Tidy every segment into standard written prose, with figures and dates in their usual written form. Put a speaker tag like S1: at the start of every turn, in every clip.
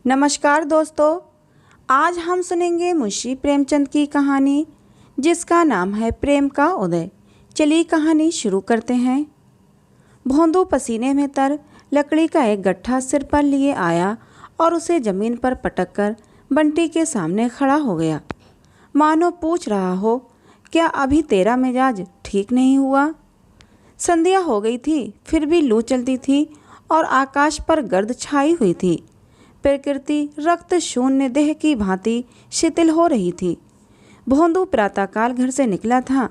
S1: नमस्कार दोस्तों, आज हम सुनेंगे मुंशी प्रेमचंद की कहानी जिसका नाम है प्रेम का उदय। चलिए कहानी शुरू करते हैं। भोंदू पसीने में तर लकड़ी का एक गट्ठा सिर पर लिए आया और उसे जमीन पर पटक कर बंटी के सामने खड़ा हो गया, मानो पूछ रहा हो, क्या अभी तेरा मिजाज ठीक नहीं हुआ? संध्या हो गई थी, फिर भी लू चलती थी और आकाश पर गर्द छाई हुई थी। प्रकृति रक्त शून्य देह की भांति शिथिल हो रही थी। भोंदू प्रातःकाल घर से निकला था।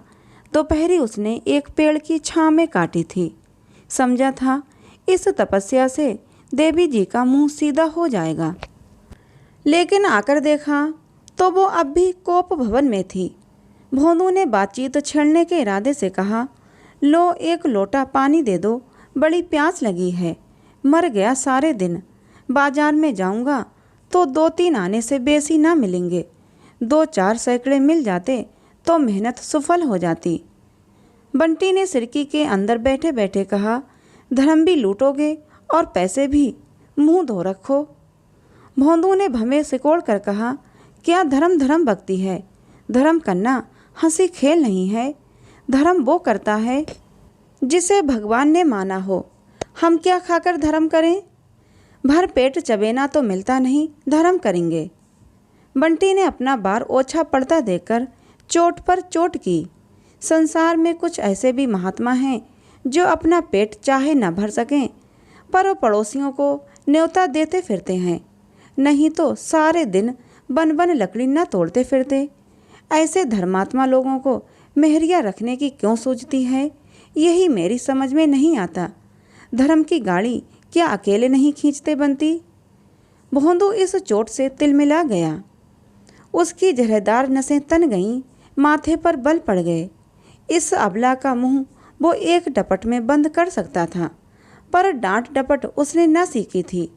S1: दोपहरी उसने एक पेड़ की छांव में काटी थी। समझा था इस तपस्या से देवी जी का मुंह सीधा हो जाएगा, लेकिन आकर देखा तो वो अब भी कोप भवन में थी। भोंदू ने बातचीत छेड़ने के इरादे से कहा, लो एक लोटा पानी दे दो, बड़ी प्यास लगी है। मर गया सारे दिन। बाजार में जाऊंगा तो 2-3 आने से बेसी ना मिलेंगे। 2-4 सैकड़े मिल जाते तो मेहनत सफल हो जाती। बंटी ने सिरकी के अंदर बैठे बैठे कहा, धर्म भी लूटोगे और पैसे भी, मुंह धो रखो। भोंदू ने भवें सिकोड़ कर कहा, क्या धर्म धर्म भक्ति है? धर्म करना हंसी खेल नहीं है। धर्म वो करता है जिसे भगवान ने माना हो। हम क्या खाकर धर्म करें? भर पेट चबेना तो मिलता नहीं, धर्म करेंगे। बंटी ने अपना बार ओछा पड़ता देखकर चोट पर चोट की। संसार में कुछ ऐसे भी महात्मा हैं जो अपना पेट चाहे न भर सकें, पर वो पड़ोसियों को न्योता देते फिरते हैं। नहीं तो सारे दिन बन बन लकड़ी न तोड़ते फिरते। ऐसे धर्मात्मा लोगों को मेहरिया रखने की क्यों सूझती है, यही मेरी समझ में नहीं आता। धर्म की गाड़ी क्या अकेले नहीं खींचते बनती? भोंदू इस चोट से तिलमिला गया। उसकी जहरदार नसें तन गईं, माथे पर बल पड़ गए। इस अबला का मुंह वो एक डपट में बंद कर सकता था, पर डांट डपट उसने न सीखी थी।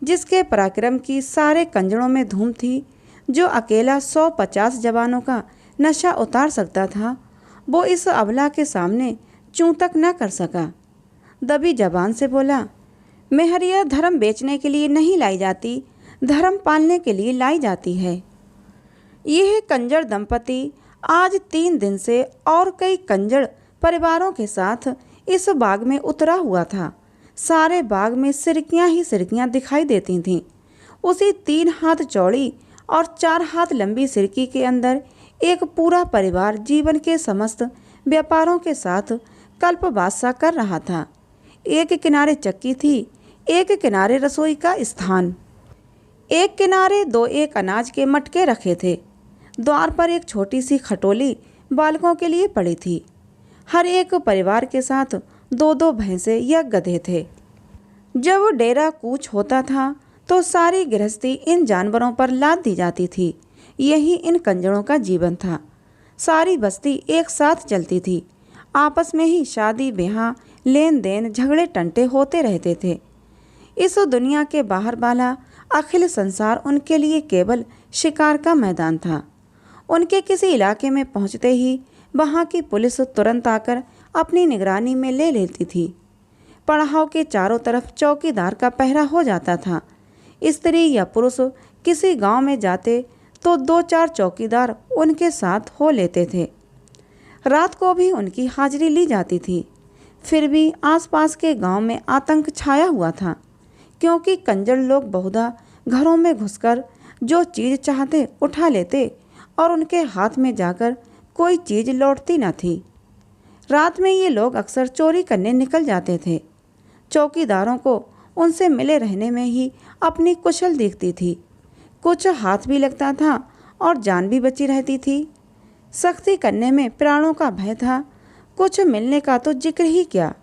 S1: जिसके पराक्रम की सारे कंजड़ों में धूम थी, जो अकेला 150 जवानों का नशा उतार सकता था, वो इस अबला के सामने चूं तक न कर सका। दबी जबान से बोला, मेहरिया धर्म बेचने के लिए नहीं लाई जाती, धर्म पालने के लिए लाई जाती है। यह कंजर दंपति आज 3 दिन से और कई कंजर परिवारों के साथ इस बाग में उतरा हुआ था। सारे बाग में सिरकियां ही सिरकियां दिखाई देती थीं। उसी 3 हाथ चौड़ी और 4 हाथ लंबी सिरकी के अंदर एक पूरा परिवार जीवन के समस्त व्यापारों के साथ कल्पवास सा कर रहा था। एक किनारे चक्की थी, एक किनारे रसोई का स्थान, एक किनारे 2-1 अनाज के मटके रखे थे। द्वार पर एक छोटी सी खटोली बालकों के लिए पड़ी थी। हर एक परिवार के साथ 2-2 भैंसे या गधे थे। जब डेरा कूच होता था तो सारी गृहस्थी इन जानवरों पर लाद दी जाती थी। यही इन कंजरों का जीवन था। सारी बस्ती एक साथ चलती थी। आपस में ही शादी ब्याह, लेन देन, झगड़े टंटे होते रहते थे। इस दुनिया के बाहर वाला अखिल संसार उनके लिए केवल शिकार का मैदान था। उनके किसी इलाके में पहुंचते ही वहां की पुलिस तुरंत आकर अपनी निगरानी में ले लेती थी। पड़ाव के चारों तरफ चौकीदार का पहरा हो जाता था। स्त्री या पुरुष किसी गांव में जाते तो 2-4 चौकीदार उनके साथ हो लेते थे। रात को भी उनकी हाजिरी ली जाती थी। फिर भी आसपास के गांव में आतंक छाया हुआ था, क्योंकि कंजर लोग बहुधा घरों में घुसकर जो चीज़ चाहते उठा लेते और उनके हाथ में जाकर कोई चीज़ लौटती न थी। रात में ये लोग अक्सर चोरी करने निकल जाते थे। चौकीदारों को उनसे मिले रहने में ही अपनी कुशल दिखती थी। कुछ हाथ भी लगता था और जान भी बची रहती थी। सख्ती करने में प्राणों का भय था, कुछ मिलने का तो जिक्र ही क्या,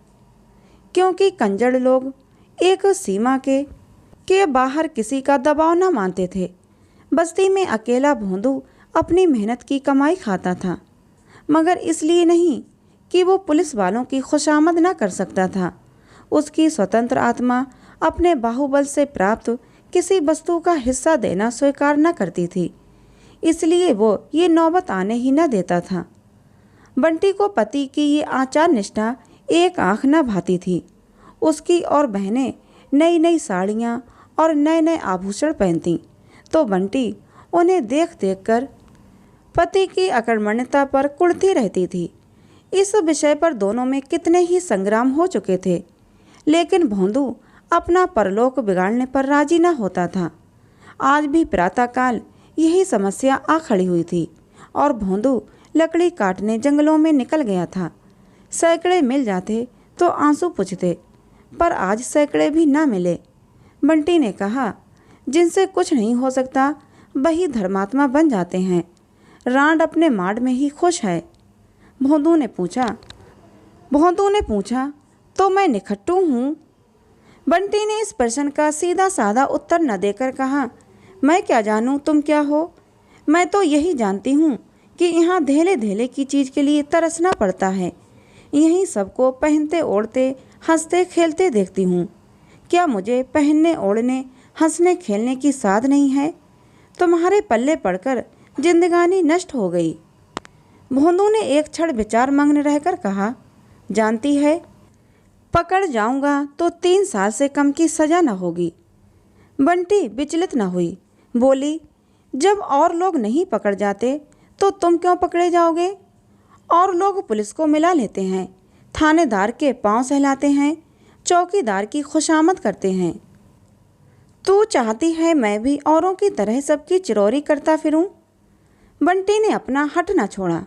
S1: क्योंकि कंजर लोग एक सीमा के बाहर किसी का दबाव न मानते थे। बस्ती में अकेला भोंदू अपनी मेहनत की कमाई खाता था, मगर इसलिए नहीं कि वो पुलिस वालों की खुशामद न कर सकता था। उसकी स्वतंत्र आत्मा अपने बाहुबल से प्राप्त किसी वस्तु का हिस्सा देना स्वीकार न करती थी, इसलिए वो ये नौबत आने ही न देता था। बंटी को पति की ये आचार निष्ठा एक आंख न भाती थी। उसकी और बहनें नई नई साड़ियाँ और नए नए आभूषण पहनती तो बंटी उन्हें देख देख कर पति की अकर्मण्यता पर कुढ़ती रहती थी। इस विषय पर दोनों में कितने ही संग्राम हो चुके थे, लेकिन भोंदू अपना परलोक बिगाड़ने पर राजी न होता था। आज भी प्रातःकाल यही समस्या आ खड़ी हुई थी और भोंदू लकड़ी काटने जंगलों में निकल गया था। सैकड़े मिल जाते तो आंसू पूछते, पर आज सैकड़े भी ना मिले। बंटी ने कहा, जिनसे कुछ नहीं हो सकता वही धर्मात्मा बन जाते हैं। रांड अपने माड़ में ही खुश है। भोंदू ने पूछा, तो मैं निखट्टू हूँ? बंटी ने इस प्रश्न का सीधा साधा उत्तर न देकर कहा, मैं क्या जानूँ तुम क्या हो। मैं तो यही जानती हूँ कि यहाँ धेले धेले की चीज़ के लिए तरसना पड़ता है। यहीं सबको पहनते ओढ़ते हंसते खेलते देखती हूँ। क्या मुझे पहनने ओढ़ने हंसने खेलने की साध नहीं है? तुम्हारे पल्ले पड़कर जिंदगानी नष्ट हो गई। भोंदू ने एक क्षण विचार मग्न रहकर कहा, जानती है, पकड़ जाऊंगा तो 3 साल से कम की सजा न होगी। बंटी विचलित न हुई, बोली, जब और लोग नहीं पकड़ जाते तो तुम क्यों पकड़े जाओगे? और लोग पुलिस को मिला लेते हैं, थानेदार के पांव सहलाते हैं, चौकीदार की खुशामद करते हैं। तू चाहती है मैं भी औरों की तरह सबकी चिरौरी करता फिरूं? बंटी ने अपना हट न छोड़ा।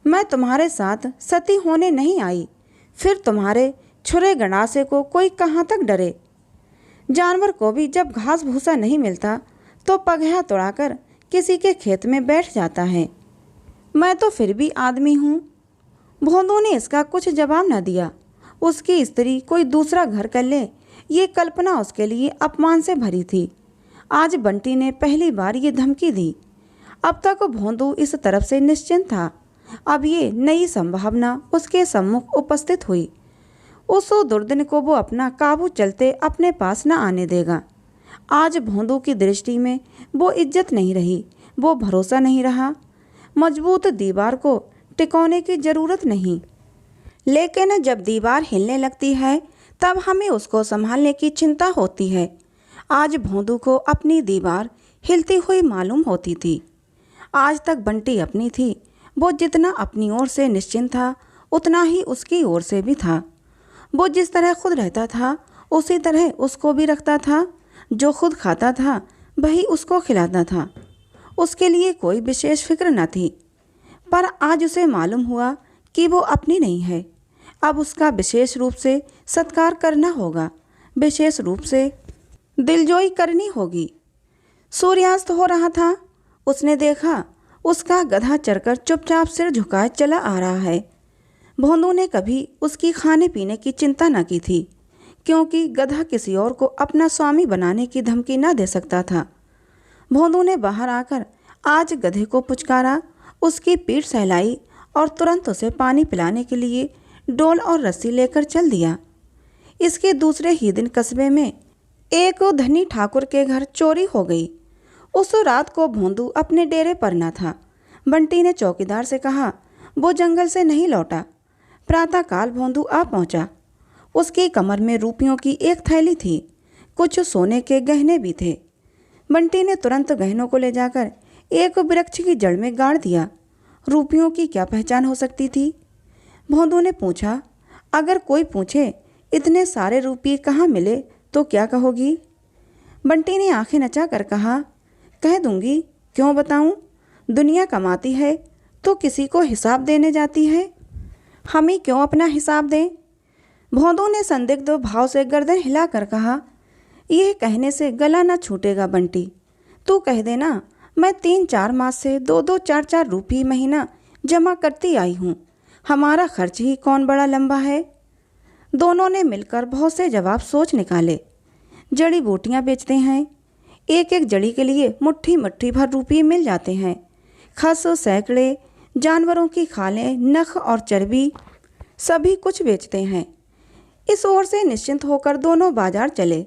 S1: मैं तुम्हारे साथ सती होने नहीं आई, फिर तुम्हारे छुरे गंडासे को कोई कहाँ तक डरे। जानवर को भी जब घास भूसा नहीं मिलता तो पगहा तोड़ाकर किसी के खेत में बैठ जाता है। मैं तो फिर भी आदमी हूँ। भोंदू ने इसका कुछ जवाब न दिया। उसकी स्त्री कोई दूसरा घर कर ले, ये कल्पना उसके लिए अपमान से भरी थी। आज बंटी ने पहली बार ये धमकी दी। अब तक भोंदू इस तरफ से निश्चिंत था, अब ये नई संभावना उसके सम्मुख उपस्थित हुई। उस दुर्दिन को वो अपना काबू चलते अपने पास न आने देगा। आज भोंदू की दृष्टि में वो इज्जत नहीं रही, वो भरोसा नहीं रहा। मजबूत दीवार को टिकोने की जरूरत नहीं, लेकिन जब दीवार हिलने लगती है तब हमें उसको संभालने की चिंता होती है। आज भोंदू को अपनी दीवार हिलती हुई मालूम होती थी। आज तक बंटी अपनी थी, वो जितना अपनी ओर से निश्चिंत था उतना ही उसकी ओर से भी था। वो जिस तरह खुद रहता था उसी तरह उसको भी रखता था। जो खुद खाता था वही उसको खिलाता था। उसके लिए कोई विशेष फिक्र न थी, पर आज उसे मालूम हुआ कि वो अपनी नहीं है। अब उसका विशेष रूप से सत्कार करना होगा, विशेष रूप से दिलजोई करनी होगी। सूर्यास्त हो रहा था। उसने देखा उसका गधा चढ़कर चुपचाप सिर झुकाए चला आ रहा है। भोंदू ने कभी उसकी खाने पीने की चिंता न की थी, क्योंकि गधा किसी और को अपना स्वामी बनाने की धमकी न दे सकता था। भोंदू ने बाहर आकर आज गधे को पुचकारा, उसकी पीठ सहलाई और तुरंत उसे पानी पिलाने के लिए डोल और रस्सी लेकर चल दिया। इसके दूसरे ही दिन कस्बे में एक धनी ठाकुर के घर चोरी हो गई। उस रात को भोंदू अपने डेरे पर न था। बंटी ने चौकीदार से कहा, वो जंगल से नहीं लौटा। प्रातःकाल भोंदू आ पहुंचा। उसकी कमर में रुपयों की एक थैली थी, कुछ सोने के गहने भी थे। बंटी ने तुरंत गहनों को ले जाकर एक वृक्ष की जड़ में गाड़ दिया। रुपयों की क्या पहचान हो सकती थी? भोंदू ने पूछा, अगर कोई पूछे इतने सारे रुपये कहाँ मिले तो क्या कहोगी? बंटी ने आंखें नचा कर कहा, कह दूंगी, क्यों बताऊं? दुनिया कमाती है तो किसी को हिसाब देने जाती है, हम ही क्यों अपना हिसाब दें? भोंदू ने संदिग्ध भाव से गर्दन हिलाकर कहा, यह कहने से गला न छूटेगा बंटी। तू कह देना, मैं 3-4 मास से 2-2, 4-4 रुपये महीना जमा करती आई हूँ। हमारा खर्च ही कौन बड़ा लंबा है। दोनों ने मिलकर बहुत से जवाब सोच निकाले। जड़ी बूटियाँ बेचते हैं, एक एक जड़ी के लिए मुट्ठी मुट्ठी भर रुपये मिल जाते हैं। खस, सैकड़े, जानवरों की खालें, नख और चर्बी सभी कुछ बेचते हैं। इस ओर से निश्चिंत होकर दोनों बाजार चले।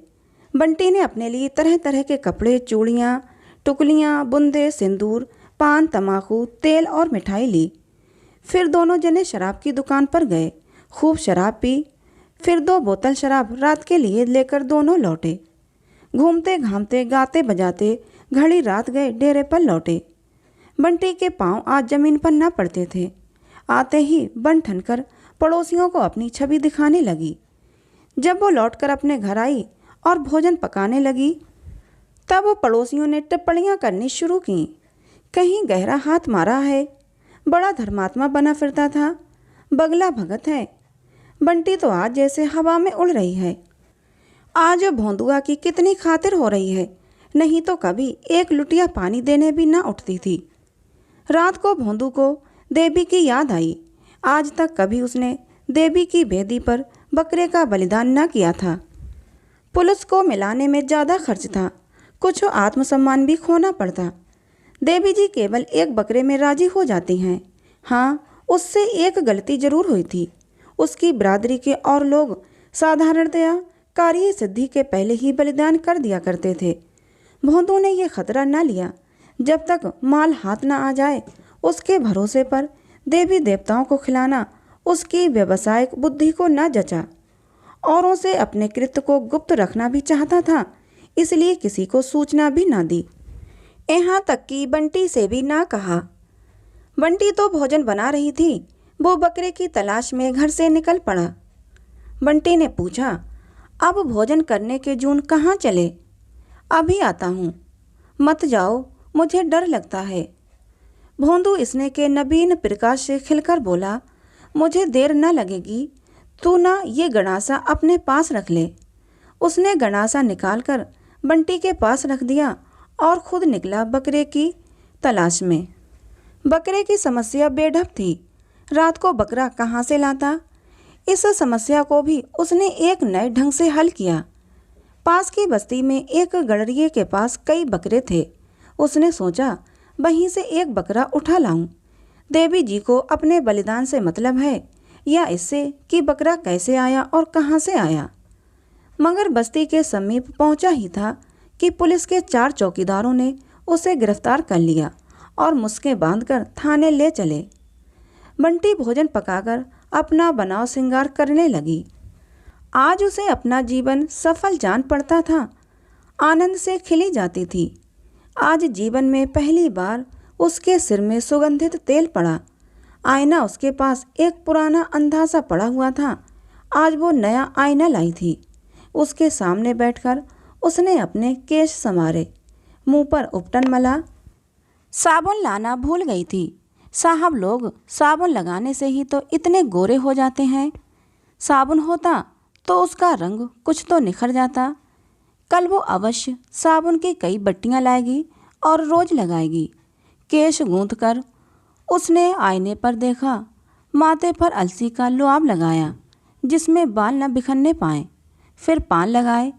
S1: बंटी ने अपने लिए तरह तरह के कपड़े, चूड़ियाँ, टुकलियाँ, बुंदे, सिंदूर, पान, तमाकू, तेल और मिठाई ली। फिर दोनों जने शराब की दुकान पर गए, खूब शराब पी। फिर 2 बोतल शराब रात के लिए लेकर दोनों लौटे। घूमते घामते गाते बजाते घड़ी रात गए डेरे पर लौटे। बंटी के पांव आज जमीन पर न पड़ते थे। आते ही बन ठन कर पड़ोसियों को अपनी छवि दिखाने लगी। जब वो लौटकर अपने घर आई और भोजन पकाने लगी तब पड़ोसियों ने टिप्पणियां करनी शुरू की। कहीं गहरा हाथ मारा है, बड़ा धर्मात्मा बना फिरता था, बगला भगत है। बंटी तो आज जैसे हवा में उड़ रही है। आज भोंदुआ की कितनी खातिर हो रही है, नहीं तो कभी एक लुटिया पानी देने भी ना उठती थी। रात को भोंदू को देवी की याद आई। आज तक कभी उसने देवी की बेदी पर बकरे का बलिदान न किया था। पुलिस को मिलाने में ज़्यादा खर्च था, कुछ आत्मसम्मान भी खोना पड़ता। देवी जी केवल एक बकरे में राजी हो जाती हैं। हाँ, उससे एक गलती जरूर हुई थी। उसकी बरादरी के और लोग साधारणतया कार्य सिद्धि के पहले ही बलिदान कर दिया करते थे। भोंदू ने यह खतरा न लिया। जब तक माल हाथ न आ जाए उसके भरोसे पर देवी देवताओं को खिलाना उसकी व्यावसायिक बुद्धि को न जचा। औरों से अपने कृत्य को गुप्त रखना भी चाहता था, इसलिए किसी को सूचना भी न दी। यहाँ तक कि बंटी से भी ना कहा। बंटी तो भोजन बना रही थी, वो बकरे की तलाश में घर से निकल पड़ा। बंटी ने पूछा, अब भोजन करने के जून कहाँ चले? अभी आता हूँ। मत जाओ, मुझे डर लगता है। भोंदू स्नेह के नवीन प्रकाश से खिलकर बोला, मुझे देर न लगेगी, तू ना ये गणासा अपने पास रख ले। उसने गणासा निकालकर बंटी के पास रख दिया और खुद निकला बकरे की तलाश में। बकरे की समस्या बेढप थी। रात को बकरा कहाँ से लाता? इस समस्या को भी उसने एक नए ढंग से हल किया। पास की बस्ती में एक गड़रिये के पास कई बकरे थे। उसने सोचा वहीं से एक बकरा उठा लाऊं। देवी जी को अपने बलिदान से मतलब है या इससे कि बकरा कैसे आया और कहाँ से आया। मगर बस्ती के समीप पहुंचा ही था कि पुलिस के 4 चौकीदारों ने उसे गिरफ्तार कर लिया और मुस्के बांधकर थाने ले चले। बंटी भोजन पकाकर अपना बनाव श्रृंगार करने लगी। आज उसे अपना जीवन सफल जान पड़ता था। आनंद से खिली जाती थी। आज जीवन में पहली बार उसके सिर में सुगंधित तेल पड़ा। आईना उसके पास एक पुराना अंधा सा पड़ा हुआ था। आज वो नया आईना लाई थी। उसके सामने बैठकर उसने अपने केश संवारे, मुंह पर उपटन मला। साबुन लाना भूल गई थी। साहब लोग साबुन लगाने से ही तो इतने गोरे हो जाते हैं। साबुन होता तो उसका रंग कुछ तो निखर जाता। कल वो अवश्य साबुन की कई बट्टियां लाएगी और रोज लगाएगी। केश गूंथ कर उसने आईने पर देखा। माथे पर अलसी का लुआब लगाया जिसमें बाल न बिखरने पाए। फिर पान लगाए।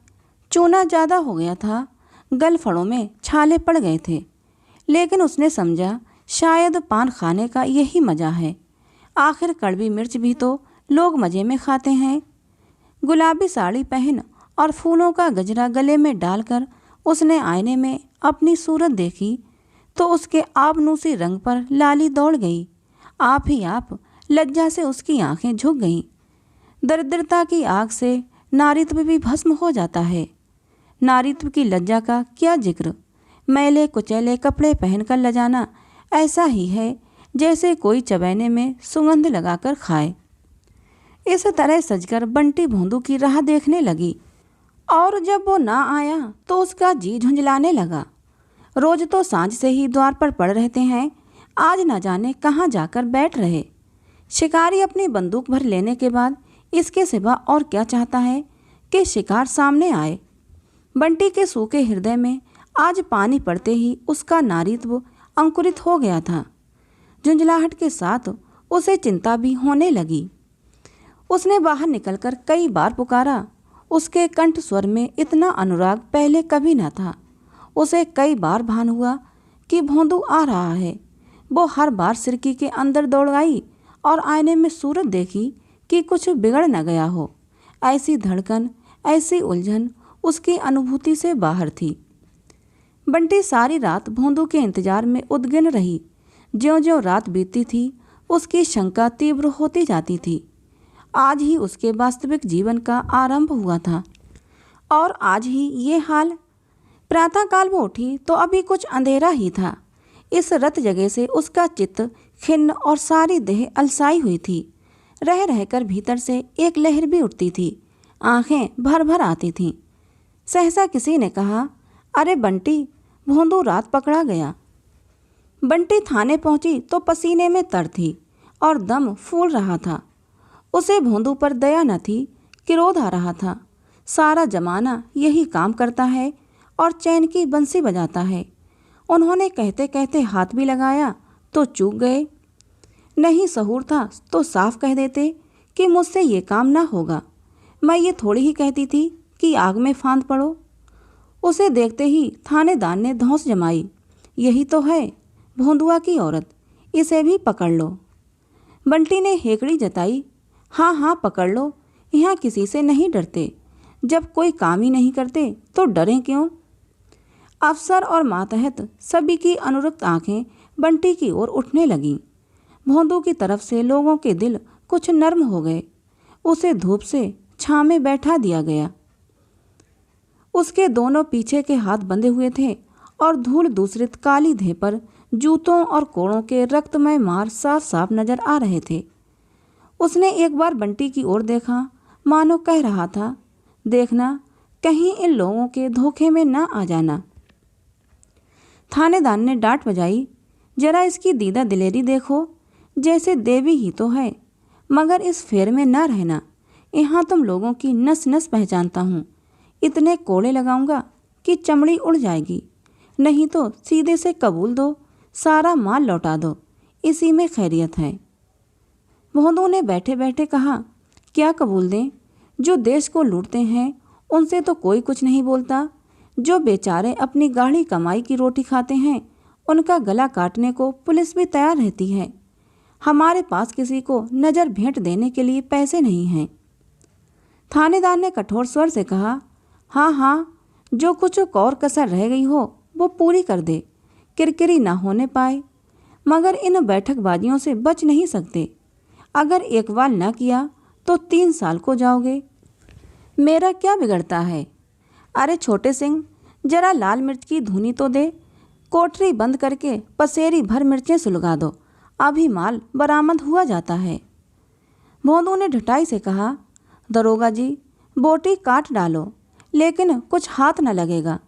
S1: चूना ज़्यादा हो गया था, गलफड़ों में छाले पड़ गए थे। लेकिन उसने समझा शायद पान खाने का यही मज़ा है। आखिर कड़वी मिर्च भी तो लोग मज़े में खाते हैं। गुलाबी साड़ी पहन और फूलों का गजरा गले में डालकर उसने आईने में अपनी सूरत देखी तो उसके आबनूसी रंग पर लाली दौड़ गई। आप ही आप लज्जा से उसकी आंखें झुक गईं। दरिद्रता की आग से नारीत्व भी भस्म हो जाता है। नारीत्व की लज्जा का क्या जिक्र। मैले कुचैले कपड़े पहनकर लजाना ऐसा ही है जैसे कोई चबैने में सुगंध लगाकर खाए। इस तरह सजकर बंटी भोंदू की राह देखने लगी और जब वो ना आया तो उसका जी झुंझलाने लगा। रोज तो सांझ से ही द्वार पर पड़ रहते हैं, आज न जाने कहाँ जाकर बैठ रहे। शिकारी अपनी बंदूक भर लेने के बाद इसके सिवा और क्या चाहता है कि शिकार सामने आए। बंटी के सूखे हृदय में आज पानी पड़ते ही उसका नारीत्व अंकुरित हो गया था। झुंझलाहट के साथ उसे चिंता भी होने लगी। उसने बाहर निकलकर कई बार पुकारा। उसके कंठ स्वर में इतना अनुराग पहले कभी न था। उसे कई बार भान हुआ कि भोंदू आ रहा है। वो हर बार सिरकी के अंदर दौड़ आई और आईने में सूरत देखी कि कुछ बिगड़ न गया हो। ऐसी धड़कन, ऐसी उलझन उसकी अनुभूति से बाहर थी। बंटी सारी रात भोंदू के इंतजार में उद्विग्न रही। ज्यों-ज्यों रात बीतती थी उसकी शंका तीव्र होती जाती थी। आज ही उसके वास्तविक जीवन का आरंभ हुआ था और आज ही ये हाल प्रातःकाल वो उठी तो अभी कुछ अंधेरा ही था। इस रत जगह से उसका चित्त खिन्न और सारी देह अलसाई हुई थी। रह रहकर भीतर से एक लहर भी उठती थी, आंखें भर भर आती थीं। सहसा किसी ने कहा, अरे बंटी, भोंदू रात पकड़ा गया। बंटी थाने पहुंची तो पसीने में तर थी और दम फूल रहा था। उसे भोंदू पर दया न थी, क्रोध आ रहा था। सारा जमाना यही काम करता है और चैन की बंसी बजाता है। उन्होंने कहते कहते हाथ भी लगाया तो चूक गए। नहीं सहूर था तो साफ कह देते कि मुझसे ये काम ना होगा। मैं ये थोड़ी ही कहती थी कि आग में फांद पड़ो। उसे देखते ही थानेदार ने धौंस जमाई, यही तो है भोंदुआ की औरत, इसे भी पकड़ लो। बंटी ने हेकड़ी जताई, हाँ हाँ पकड़ लो, यहाँ किसी से नहीं डरते। जब कोई काम ही नहीं करते तो डरें क्यों। अफसर और मातहत सभी की अनुरक्त आंखें बंटी की ओर उठने लगीं। भोंदू की तरफ से लोगों के दिल कुछ नर्म हो गए। उसे धूप से छां में बैठा दिया गया। उसके दोनों पीछे के हाथ बंधे हुए थे और धूल दूसरित काली देह पर जूतों और कोड़ों के रक्तमय मार साफ साफ नजर आ रहे थे। उसने एक बार बंटी की ओर देखा, मानो कह रहा था, देखना कहीं इन लोगों के धोखे में न आ जाना। थानेदार ने डांट बजाई, जरा इसकी दीदा दिलेरी देखो, जैसे देवी ही तो है, मगर इस फेर में न रहना। यहाँ तुम लोगों की नस नस पहचानता हूँ। इतने कोड़े लगाऊंगा कि चमड़ी उड़ जाएगी। नहीं तो सीधे से कबूल दो, सारा माल लौटा दो, इसी में खैरियत है। भोंदू ने बैठे बैठे कहा, क्या कबूल दें? जो देश को लूटते हैं उनसे तो कोई कुछ नहीं बोलता। जो बेचारे अपनी गाढ़ी कमाई की रोटी खाते हैं उनका गला काटने को पुलिस भी तैयार रहती है। हमारे पास किसी को नज़र भेंट देने के लिए पैसे नहीं हैं। थानेदार ने कठोर स्वर से कहा, हाँ हाँ, जो कुछ और कसर रह गई हो वो पूरी कर दे, किरकिरी ना होने पाए। मगर इन बैठकबाजियों से बच नहीं सकते। अगर एक बार न किया तो 3 साल को जाओगे। मेरा क्या बिगड़ता है? अरे छोटे सिंह, जरा लाल मिर्च की धुनी तो दे। कोठरी बंद करके पसेरी भर मिर्चें सुलगा दो, अभी माल बरामद हुआ जाता है। भोंदू ने ढटाई से कहा, दरोगा जी, बोटी काट डालो, लेकिन कुछ हाथ न लगेगा।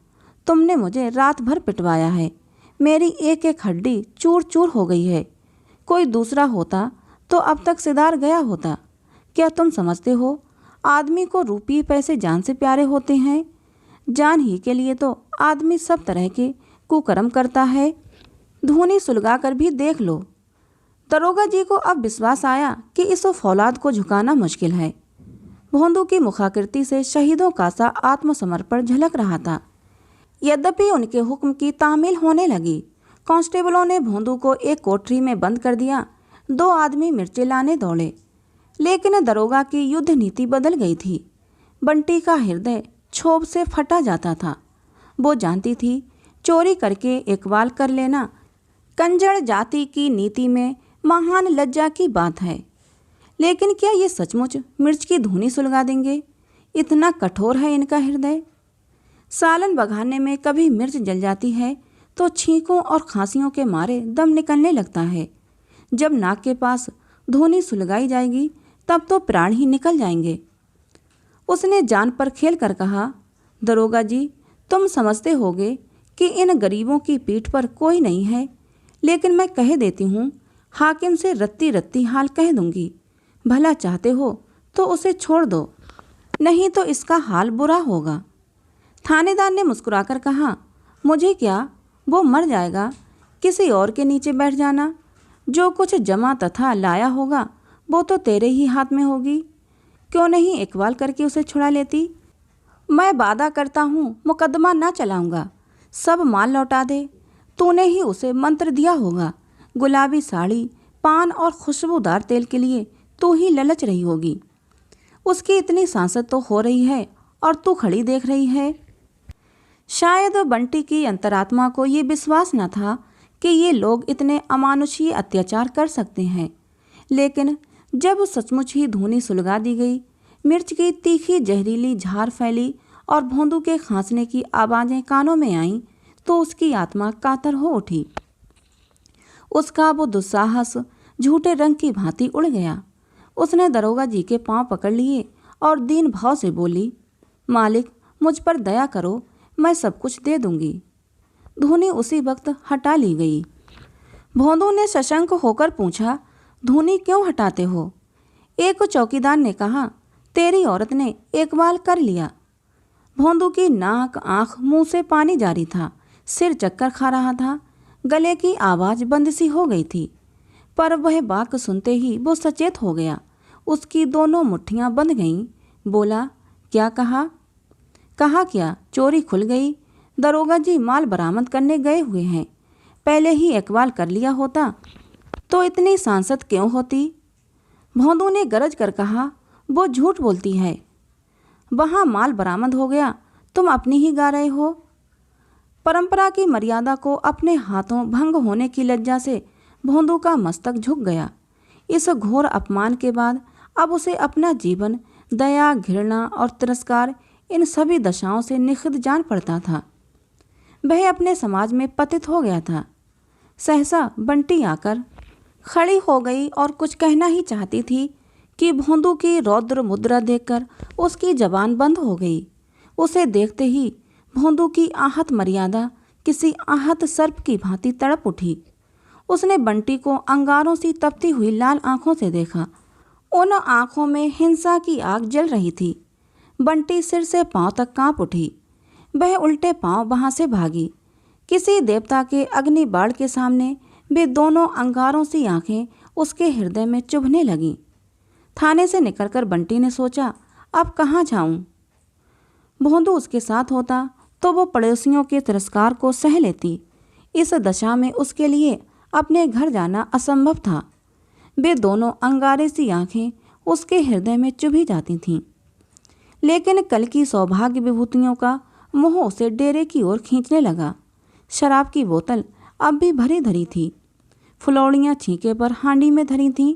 S1: तुमने मुझे रात भर पिटवाया है, मेरी एक एक हड्डी चूर चूर हो गई है। कोई दूसरा होता तो अब तक सिधार गया होता। क्या तुम समझते हो आदमी को रुपये पैसे जान से प्यारे होते हैं? जान ही के लिए तो आदमी सब तरह के कुकर्म करता है। धूनी सुलगा कर भी देख लो। दरोगा जी को अब विश्वास आया कि इस फौलाद को झुकाना मुश्किल है। भोंदू की मुखाकृति से शहीदों का सा आत्मसमर्पण झलक रहा था। यद्यपि उनके हुक्म की तामील होने लगी। कांस्टेबलों ने भोंदू को एक कोठरी में बंद कर दिया। 2 आदमी मिर्चें लाने दौड़े, लेकिन दरोगा की युद्ध नीति बदल गई थी। बंटी का हृदय क्षोभ से फटा जाता था। वो जानती थी चोरी करके इकबाल कर लेना कंजड़ जाति की नीति में महान लज्जा की बात है। लेकिन क्या ये सचमुच मिर्च की धुनी सुलगा देंगे? इतना कठोर है इनका हृदय। सालन बघाने में कभी मिर्च जल जाती है तो छींकों और खांसियों के मारे दम निकलने लगता है। जब नाक के पास धुनी सुलगाई जाएगी तब तो प्राण ही निकल जाएंगे। उसने जान पर खेल कर कहा, दरोगा जी, तुम समझते होगे कि इन गरीबों की पीठ पर कोई नहीं है, लेकिन मैं कह देती हूँ, हाकिम से रत्ती रत्ती हाल कह दूंगी। भला चाहते हो तो उसे छोड़ दो, नहीं तो इसका हाल बुरा होगा। थानेदार ने मुस्कुराकर कहा, मुझे क्या, वो मर जाएगा, किसी और के नीचे बैठ जाना। जो कुछ जमा तथा लाया होगा वो तो तेरे ही हाथ में होगी। क्यों नहीं इकबाल करके उसे छुड़ा लेती? मैं वादा करता हूँ मुकदमा ना चलाऊंगा, सब माल लौटा दे। तूने ही उसे मंत्र दिया होगा। गुलाबी साड़ी, पान और खुशबूदार तेल के लिए तू ही ललच रही होगी। उसकी इतनी सांसत तो हो रही है और तू खड़ी देख रही है। शायद बंटी की अंतरात्मा को ये विश्वास न था कि ये लोग इतने अमानुषीय अत्याचार कर सकते हैं। लेकिन जब सचमुच ही धुनी सुलगा दी गई, मिर्च की तीखी जहरीली झार फैली और भोंदू के खांसने की आवाज़ें कानों में आईं तो उसकी आत्मा कातर हो उठी। उसका वो दुस्साहस झूठे रंग की भांति उड़ गया। उसने दरोगा जी के पांव पकड़ लिए और दीन भाव से बोली, मालिक मुझ पर दया करो, मैं सब कुछ दे दूंगी। धूनी उसी वक्त हटा ली गई। भोंदू ने सशंक होकर पूछा, धूनी क्यों हटाते हो? एक चौकीदार ने कहा, तेरी औरत ने एक बाल कर लिया। भोंदू की नाक, आंख, मुंह से पानी जारी था, सिर चक्कर खा रहा था, गले की आवाज़ बंद सी हो गई थी। पर वह बात सुनते ही वो सचेत हो गया। उसकी दोनों मुट्ठियां बंध गईं। बोला, क्या कहा? कहा क्या, चोरी खुल गई। दरोगा जी माल बरामद करने गए हुए हैं। पहले ही इकबाल कर लिया होता तो इतनी सांसत क्यों होती? भोंदू ने गरज कर कहा, वो झूठ बोलती है। वहाँ माल बरामद हो गया, तुम अपनी ही गा रहे हो। परंपरा की मर्यादा को अपने हाथों भंग होने की लज्जा से भोंदू का मस्तक झुक गया। इस घोर अपमान के बाद अब उसे अपना जीवन दया, घृणा और तिरस्कार, इन सभी दशाओं से निखिद जान पड़ता था। वह अपने समाज में पतित हो गया था। सहसा बंटी आकर खड़ी हो गई और कुछ कहना ही चाहती थी कि भोंदू की रौद्र मुद्रा देखकर उसकी जबान बंद हो गई। उसे देखते ही भोंदू की आहत मर्यादा किसी आहत सर्प की भांति तड़प उठी। उसने बंटी को अंगारों सी तपती हुई लाल आंखों से देखा। उन आंखों में हिंसा की आग जल रही थी। बंटी सिर से पांव तक कांप उठी। वह उल्टे पांव वहां से भागी। किसी देवता के अग्नि बाढ़ के सामने वे दोनों अंगारों सी आंखें उसके हृदय में चुभने लगीं। थाने से निकलकर बंटी ने सोचा, अब कहाँ जाऊं? भोंदू उसके साथ होता तो वो पड़ोसियों के तिरस्कार को सह लेती। इस दशा में उसके लिए अपने घर जाना असंभव था। वे दोनों अंगारे सी आंखें उसके हृदय में चुभी जाती थीं। लेकिन कल की सौभाग्य विभूतियों का मोह उसे डेरे की ओर खींचने लगा। शराब की बोतल अब भी भरी धरी थी। फुलौड़ियाँ छींके पर हांडी में धरी थीं।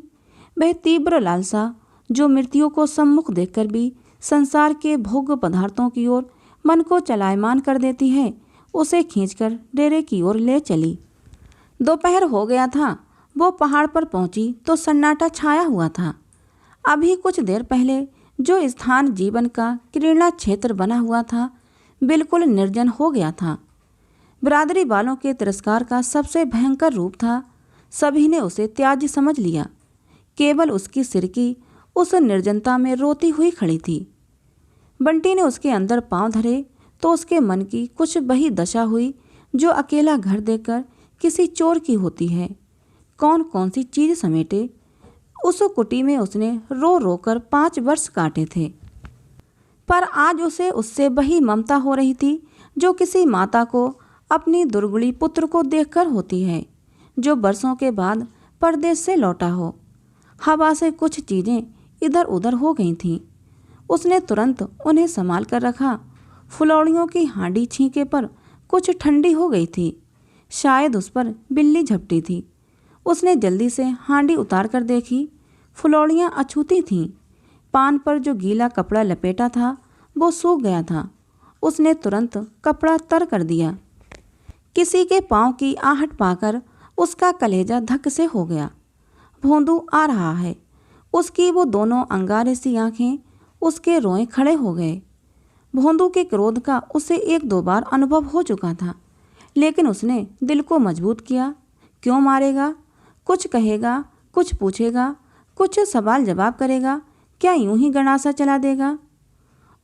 S1: वह तीव्र लालसा जो मृत्यु को सम्मुख देखकर भी संसार के भोग्य पदार्थों की ओर मन को चलायमान कर देती है, उसे खींचकर डेरे की ओर ले चली। दोपहर हो गया था। वो पहाड़ पर पहुंची तो सन्नाटा छाया हुआ था। अभी कुछ देर पहले जो स्थान जीवन का क्रीड़ा क्षेत्र बना हुआ था, बिल्कुल निर्जन हो गया था। बिरादरी वालों के तिरस्कार का सबसे भयंकर रूप था। सभी ने उसे त्याज्य समझ लिया। केवल उसकी सिरकी उस निर्जनता में रोती हुई खड़ी थी। बंटी ने उसके अंदर पांव धरे तो उसके मन की कुछ वही दशा हुई जो अकेला घर देखकर किसी चोर की होती है। कौन कौन सी चीज़ समेटे। उस कुटी में उसने रो रो कर 5 वर्ष काटे थे, पर आज उसे उससे वही ममता हो रही थी जो किसी माता को अपनी दुर्गुणी पुत्र को देखकर होती है जो बरसों के बाद परदेश से लौटा हो। हवा से कुछ चीज़ें इधर उधर हो गई थीं। उसने तुरंत उन्हें संभाल कर रखा। फुलौड़ियों की हांडी छींके पर कुछ ठंडी हो गई थी। शायद उस पर बिल्ली झपटी थी। उसने जल्दी से हांडी उतार कर देखी। फुलौड़ियाँ अछूती थीं। पान पर जो गीला कपड़ा लपेटा था वो सूख गया था। उसने तुरंत कपड़ा तर कर दिया। किसी के पाँव की आहट पाकर उसका कलेजा धक से हो गया। भोंदू आ रहा है। उसकी वो दोनों अंगारे सी आँखें, उसके रोए खड़े हो गए। भोंदू के क्रोध का उसे 1-2 बार अनुभव हो चुका था, लेकिन उसने दिल को मजबूत किया। क्यों मारेगा? कुछ कहेगा, कुछ पूछेगा, कुछ सवाल जवाब करेगा, क्या यूं ही गणासा चला देगा?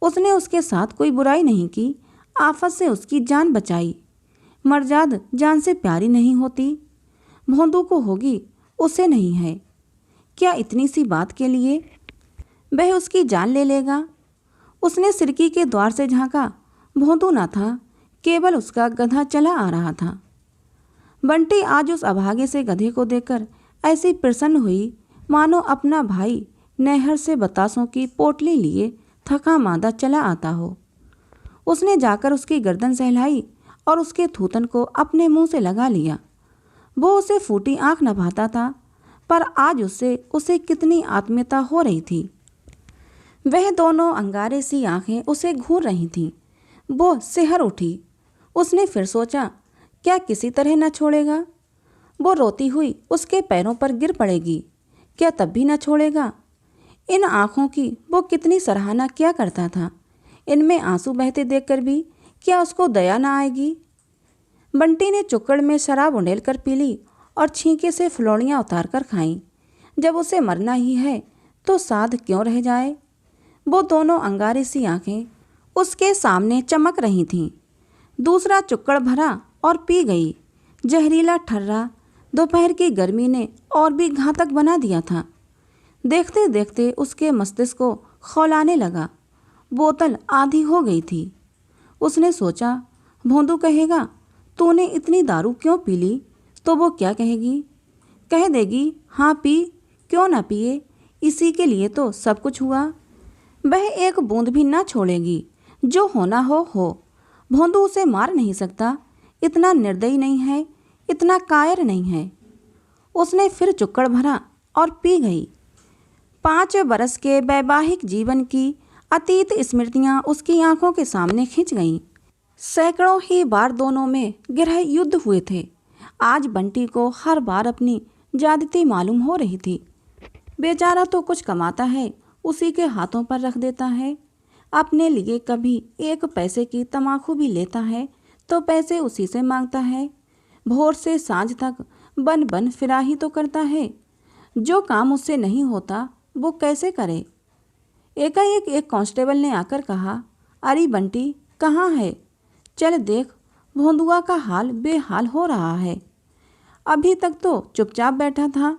S1: उसने उसके साथ कोई बुराई नहीं की, आफत से उसकी जान बचाई। मर्जाद जान से प्यारी नहीं होती। भोंदू को होगी, उसे नहीं है। क्या इतनी सी बात के लिए वह उसकी जान ले लेगा? उसने सिरकी के द्वार से झांका। भोंदू ना था, केवल उसका गधा चला आ रहा था। बंटी आज उस अभागे से गधे को देखकर ऐसी प्रसन्न हुई मानो अपना भाई नहर से बतासों की पोटली लिए थका मांदा चला आता हो। उसने जाकर उसकी गर्दन सहलाई और उसके थूथन को अपने मुंह से लगा लिया। वो उसे फूटी आंख नभाता था, पर आज उससे उसे कितनी आत्मीयता हो रही थी। वह दोनों अंगारे सी आंखें उसे घूर रही थीं। वो सिहर उठी। उसने फिर सोचा, क्या किसी तरह न छोड़ेगा? वो रोती हुई उसके पैरों पर गिर पड़ेगी, क्या तब भी न छोड़ेगा? इन आँखों की वो कितनी सराहना किया करता था। इनमें आंसू बहते देखकर भी क्या उसको दया न आएगी? बंटी ने चुक्कड़ में शराब उंडेल कर पी ली और छींके से फुलौड़ियाँ उतार कर खाईं। जब उसे मरना ही है तो साध क्यों रह जाए? वो दोनों अंगारे सी आँखें उसके सामने चमक रही थीं। दूसरा चुक्कड़ भरा और पी गई। जहरीला ठर्रा दोपहर की गर्मी ने और भी घातक बना दिया था। देखते देखते उसके मस्तिष्क को खौलाने लगा। बोतल आधी हो गई थी। उसने सोचा, भोंदू कहेगा, तूने इतनी दारू क्यों पी ली? तो वो क्या कहेगी? कह देगी, हाँ पी, क्यों ना पिए, इसी के लिए तो सब कुछ हुआ। वह एक बूंद भी ना छोड़ेगी। जो होना हो। भोंदू उसे मार नहीं सकता, इतना निर्दयी नहीं है, इतना कायर नहीं है। उसने फिर चुक्कड़ भरा और पी गई। 5 बरस के वैवाहिक जीवन की अतीत स्मृतियां उसकी आंखों के सामने खिंच गईं। सैकड़ों ही बार दोनों में गृह युद्ध हुए थे। आज बंटी को हर बार अपनी ज्यादती मालूम हो रही थी। बेचारा तो कुछ कमाता है, उसी के हाथों पर रख देता है। अपने लिए कभी 1 पैसे की तमाकू भी लेता है तो पैसे उसी से मांगता है। भोर से सांझ तक बन बन फिराही तो करता है। जो काम उससे नहीं होता वो कैसे करे? एकाएक एक कांस्टेबल ने आकर कहा, अरे बंटी कहाँ है? चल देख, भोंदुआ का हाल बेहाल हो रहा है। अभी तक तो चुपचाप बैठा था,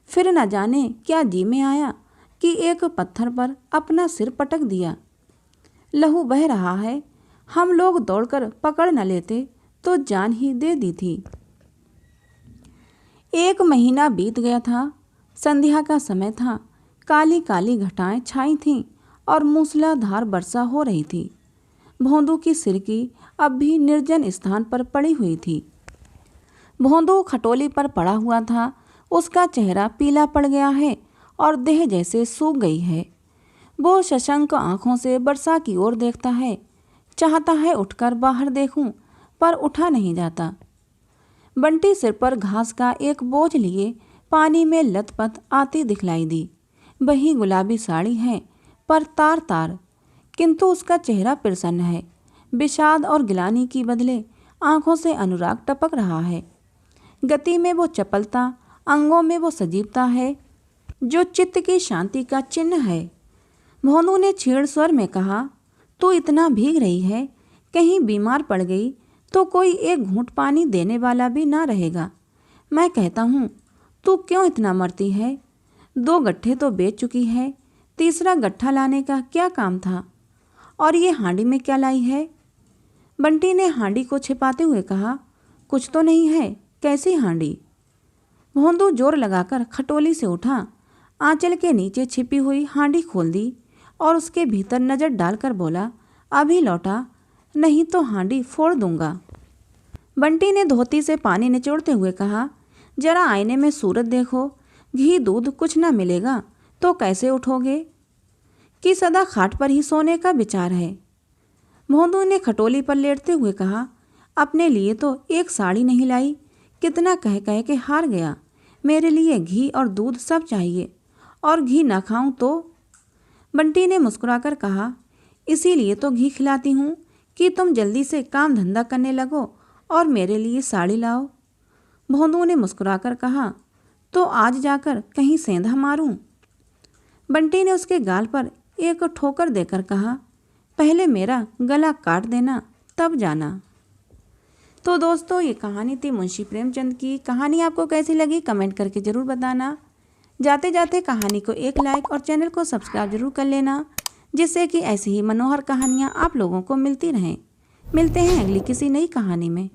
S1: फिर न जाने क्या जी में आया कि एक पत्थर पर अपना सिर पटक दिया। लहू बह रहा है। हम लोग दौड़कर पकड़ न लेते तो जान ही दे दी थी। 1 महीना बीत गया था। संध्या का समय था। काली काली घटाएं छाई थीं और मूसलाधार वर्षा हो रही थी। भोंदू की सिरकी अब भी निर्जन स्थान पर पड़ी हुई थी। भोंदू खटोली पर पड़ा हुआ था। उसका चेहरा पीला पड़ गया है और देह जैसे सूख गई है। वो शशंक आंखों से वर्षा की ओर देखता है। चाहता है उठकर बाहर देखूं, पर उठा नहीं जाता। बंटी सिर पर घास का एक बोझ लिए पानी में लथपथ आती दिखलाई दी। वही गुलाबी साड़ी है, पर तार तार, किंतु उसका चेहरा प्रसन्न है। विषाद और गिलानी की बदले आंखों से अनुराग टपक रहा है। गति में वो चपलता, अंगों में वो सजीवता है जो चित्त की शांति का चिन्ह है। भोंदू ने छीण स्वर में कहा, तू इतना भीग रही है, कहीं बीमार पड़ गई तो कोई एक घूंट पानी देने वाला भी ना रहेगा। मैं कहता हूँ, तू क्यों इतना मरती है? 2 गट्ठे तो बेच चुकी है, तीसरा गट्ठा लाने का क्या काम था? और ये हांडी में क्या लाई है? बंटी ने हांडी को छिपाते हुए कहा, कुछ तो नहीं है, कैसी हांडी? भोंदू जोर लगाकर खटोली से उठा, आंचल के नीचे छिपी हुई हांडी खोल दी और उसके भीतर नजर डालकर बोला, अभी लौटा, नहीं तो हांडी फोड़ दूंगा। बंटी ने धोती से पानी निचोड़ते हुए कहा, जरा आईने में सूरत देखो, घी दूध कुछ ना मिलेगा तो कैसे उठोगे? कि सदा खाट पर ही सोने का विचार है। भोंदू ने खटोली पर लेटते हुए कहा, अपने लिए तो एक साड़ी नहीं लाई, कितना कह कह के हार गया। मेरे लिए घी और दूध सब चाहिए, और घी ना खाऊं तो? बंटी ने मुस्कुराकर कहा, इसीलिए तो घी खिलाती हूँ कि तुम जल्दी से काम धंधा करने लगो और मेरे लिए साड़ी लाओ। भोंदू ने मुस्कुराकर कहा, तो आज जाकर कहीं सेंधा मारूं? बंटी ने उसके गाल पर एक ठोकर देकर कहा, पहले मेरा गला काट देना तब जाना। तो दोस्तों, ये कहानी थी मुंशी प्रेमचंद की। कहानी आपको कैसी लगी कमेंट करके ज़रूर बताना। जाते जाते कहानी को एक लाइक और चैनल को सब्सक्राइब जरूर कर लेना, जिससे कि ऐसी ही मनोहर कहानियाँ आप लोगों को मिलती रहें। मिलते हैं अगली किसी नई कहानी में।